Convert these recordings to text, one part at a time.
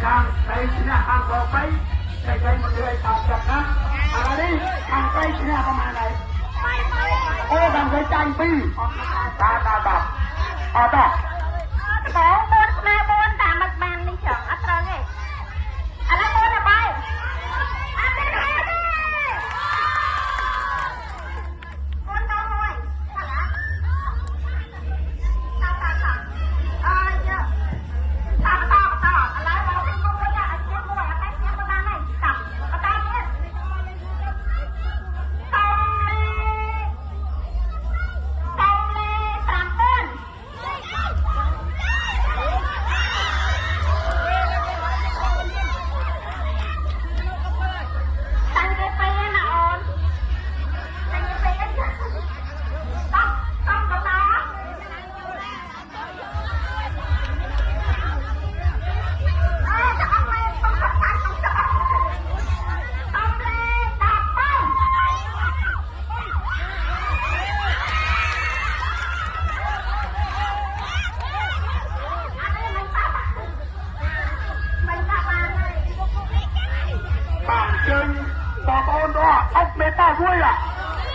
ខាងស្រីឈ្នះខាងបងបីតែគេមិនលឿនតបចាប់ណាឥឡូវនេះខាងស្រីឈ្នះប្រហែលហើយអូខាងស្រីចាញ់ពីរតាអត់ដល់បងបូនខ្មែរបូនតាមមិនបាននេះចឹងអត់ត្រូវទេឥឡូវបូនទៅបាយអត់ទេបូនទៅមួយ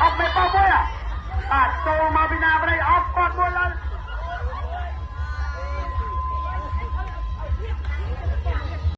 អត់មេប៉មួយបាទចូលមកពីណាប្រៃអត់គាត់មួយឡើង